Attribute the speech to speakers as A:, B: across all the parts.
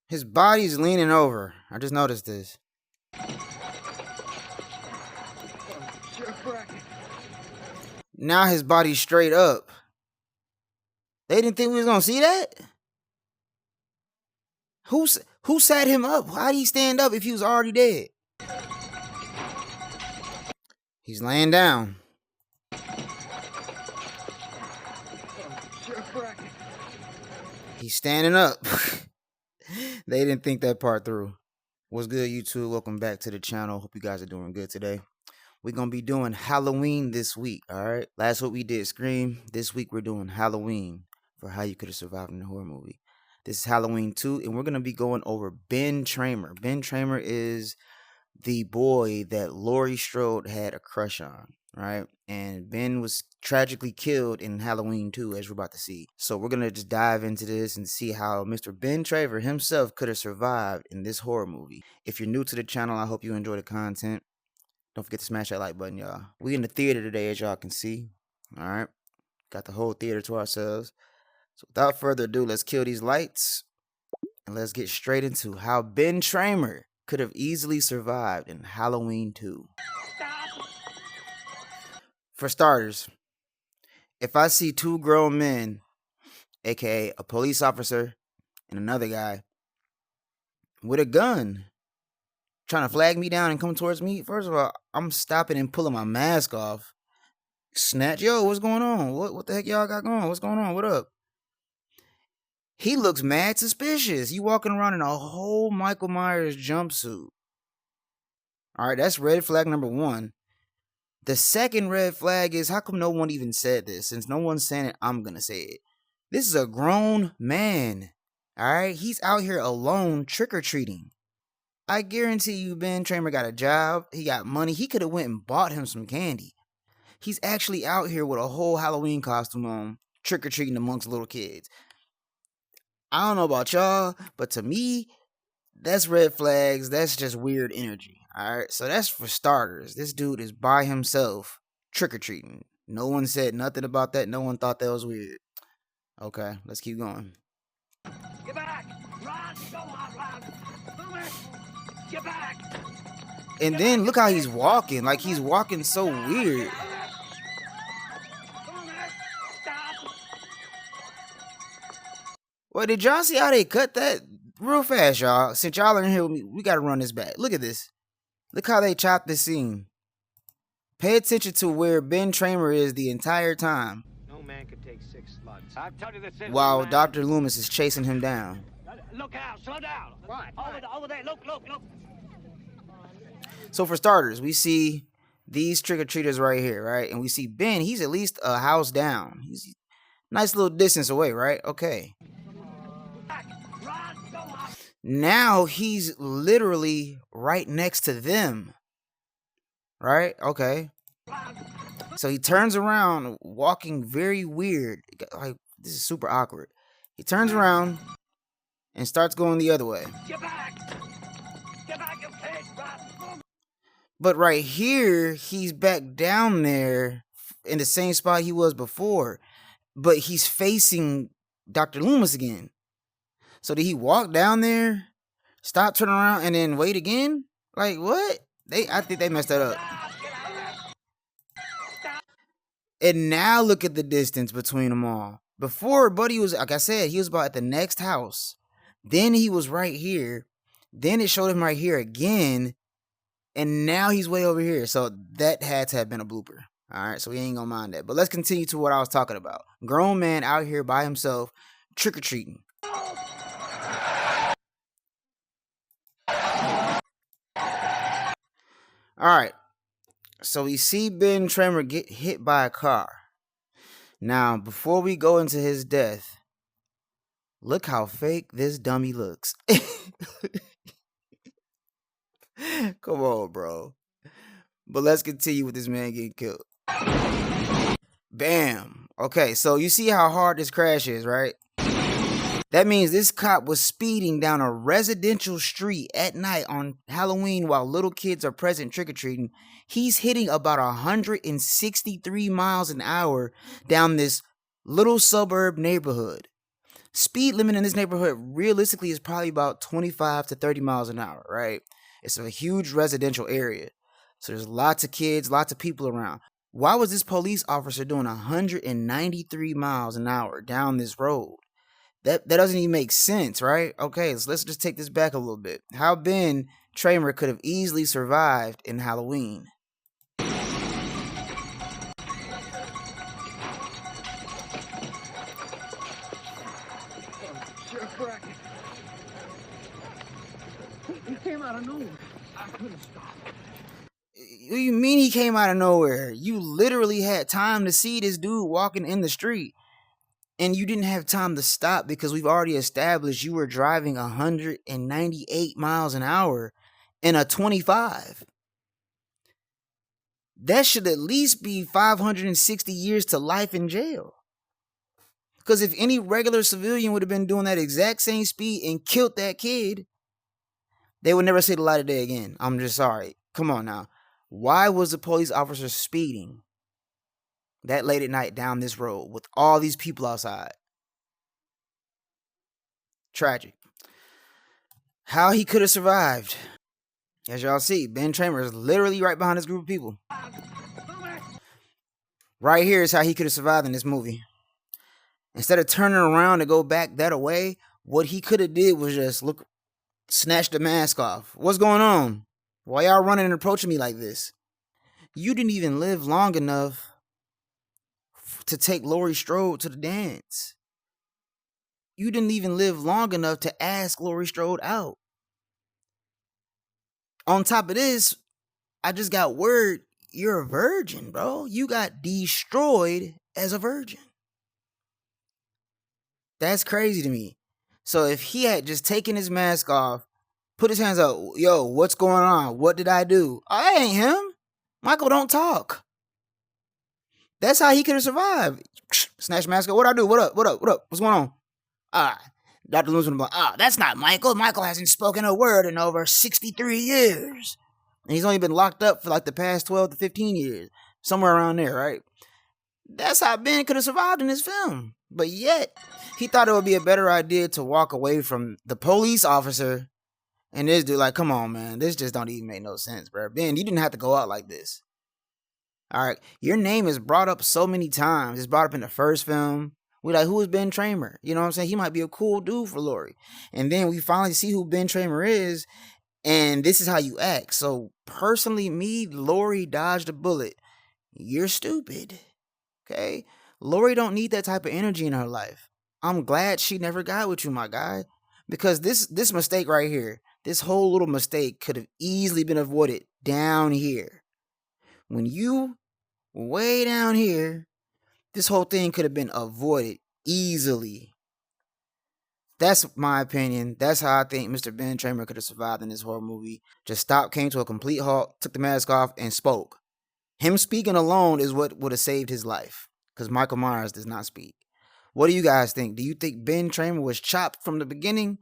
A: His body's leaning over. I just noticed this. Now his body's straight up. They didn't think we was gonna see that? Who sat him up? How'd he stand up if he was already dead? He's laying down. He's standing up. They didn't think that part through. What's good, YouTube? Welcome back to the channel. Hope you guys are doing good today. We're going to be doing Halloween this week, all right? Last week we did Scream. This week we're doing Halloween for how you could have survived in a horror movie. This is Halloween 2, and we're going to be going over Ben Tramer. Ben Tramer is the boy that Laurie Strode had a crush on, right? And Ben was tragically killed in Halloween 2, as we're about to see. So we're going to just dive into this and see how Mr. Ben Tramer himself could have survived in this horror movie. If you're new to the channel, I hope you enjoy the content. Don't forget to smash that like button, y'all. We in the theater today, as y'all can see. All right. Got the whole theater to ourselves. So without further ado, let's kill these lights. And let's get straight into how Ben Tramer could have easily survived in Halloween 2. For starters, if I see two grown men, aka a police officer and another guy, with a gun, trying to flag me down and come towards me, first of all, I'm stopping and pulling my mask off. Snatch, yo, what's going on? What the heck y'all got going? What's going on? What up? He looks mad suspicious. You walking around in a whole Michael Myers jumpsuit. All right, that's red flag number 1. The second red flag is, how come no one even said this? Since no one's saying it, I'm going to say it. This is a grown man. All right, he's out here alone trick-or-treating. I guarantee you Ben Tramer got a job. He got money. He could have went and bought him some candy. He's actually out here with a whole Halloween costume on, trick-or-treating amongst little kids. I don't know about y'all, but to me, that's red flags. That's just weird energy. All right, so that's for starters. This dude is by himself trick-or-treating. No one said nothing about that. No one thought that was weird. Okay, let's keep going.
B: Get back! Run! Go on, run! Move it! Get back!
A: And then look how he's walking. Like, he's walking so weird.
B: Stop!
A: Well, did y'all see how they cut that? Real fast, y'all. Since y'all are in here with me, we got to run this back. Look at this. Look how they chopped this scene. Pay attention to where Ben Tramer is the entire time.
B: No man could take 6 slugs. I've told you this.
A: While Dr. Loomis is chasing him down.
B: Look out! Slow down! What? Over there! Look!
A: So for starters, we see these trick-or-treaters right here, right? And we see Ben, he's at least a house down. He's a nice little distance away, right? Okay.
B: Run! Go on!
A: Now he's literally right next to them. Right? Okay. So he turns around, walking very weird. Like, this is super awkward. He turns around and starts going the other way.
B: Get back! Get back, you pig! Run!
A: But right here, he's back down there in the same spot he was before. But he's facing Dr. Loomis again. So did he walk down there, stop, turn around, and then wait again? Like, what? I think they messed that up. And now look at the distance between them all. Before, Buddy was, like I said, he was about at the next house. Then he was right here. Then it showed him right here again. And now he's way over here. So that had to have been a blooper. All right, so we ain't gonna mind that. But let's continue to what I was talking about. Grown man out here by himself, trick-or-treating. All right, so we see Ben Tramer get hit by a car. Now, before we go into his death, look how fake this dummy looks. Come on, bro. But let's continue with this man getting killed. Bam. Okay, so you see how hard this crash is, right? That means this cop was speeding down a residential street at night on Halloween while little kids are present trick-or-treating. He's hitting about 163 miles an hour down this little suburb neighborhood. speed limit in this neighborhood realistically is probably about 25 to 30 miles an hour, right? It's a huge residential area. So there's lots of kids, lots of people around. Why was this police officer doing 193 miles an hour down this road? That doesn't even make sense, right? Okay, so let's just take this back a little bit. How Ben Tramer could have easily survived in Halloween.
B: Sheriff Brackett. He came out of nowhere. I couldn't stop.
A: What do you mean he came out of nowhere? You literally had time to see this dude walking in the street. And you didn't have time to stop because we've already established you were driving 198 miles an hour in a 25. That should at least be 560 years to life in jail. Because if any regular civilian would have been doing that exact same speed and killed that kid, they would never see the light of day again. I'm just sorry. Come on now. Why was the police officer speeding that late at night down this road with all these people outside? Tragic. How he could have survived. As y'all see, Ben Tramer is literally right behind this group of people. Right here is how he could have survived in this movie. Instead of turning around to go back that away, what he could have did was just snatch the mask off. What's going on? Why y'all running and approaching me like this? You didn't even live long enough to take Laurie Strode to the dance. You didn't even live long enough to ask Laurie Strode out. On top of this, I just got word you're a virgin, bro. You got destroyed as a virgin. That's crazy to me. So if he had just taken his mask off, put his hands up, yo, what's going on? What did I do? Oh, that ain't him. Michael don't talk. That's how he could have survived. Snatch mask off. What I do? What up? What up? What up? What's going on? Dr. Lewis would be like, that's not Michael. Michael hasn't spoken a word in over 63 years. And he's only been locked up for like the past 12 to 15 years. Somewhere around there, right? That's how Ben could have survived in this film. But yet, he thought it would be a better idea to walk away from the police officer and this dude. Like, come on, man. This just don't even make no sense, bro. Ben, you didn't have to go out like this. All right. Your name is brought up so many times. It's brought up in the first film. We like, who is Ben Tramer? You know what I'm saying? He might be a cool dude for Laurie. And then we finally see who Ben Tramer is. And this is how you act. So personally, me, Laurie dodged a bullet. You're stupid. Okay? Laurie don't need that type of energy in her life. I'm glad she never got with you, my guy. Because this mistake right here, this whole little mistake could have easily been avoided down here. When you way down here, this whole thing could have been avoided easily. That's my opinion. That's how I think Mr. Ben Tramer could have survived in this horror movie. Just stopped, came to a complete halt, took the mask off, and spoke. Him speaking alone is what would have saved his life. Because Michael Myers does not speak. What do you guys think? Do you think Ben Tramer was chopped from the beginning?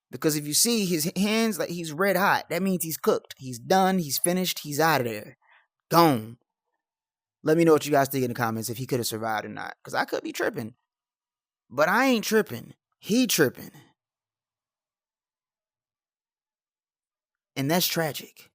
A: Because if you see his hands, like he's red hot, that means he's cooked. He's done. He's finished. He's out of there. Gone. Let me know what you guys think in the comments if he could have survived or not. Because I could be tripping. But I ain't tripping. He tripping. And that's tragic.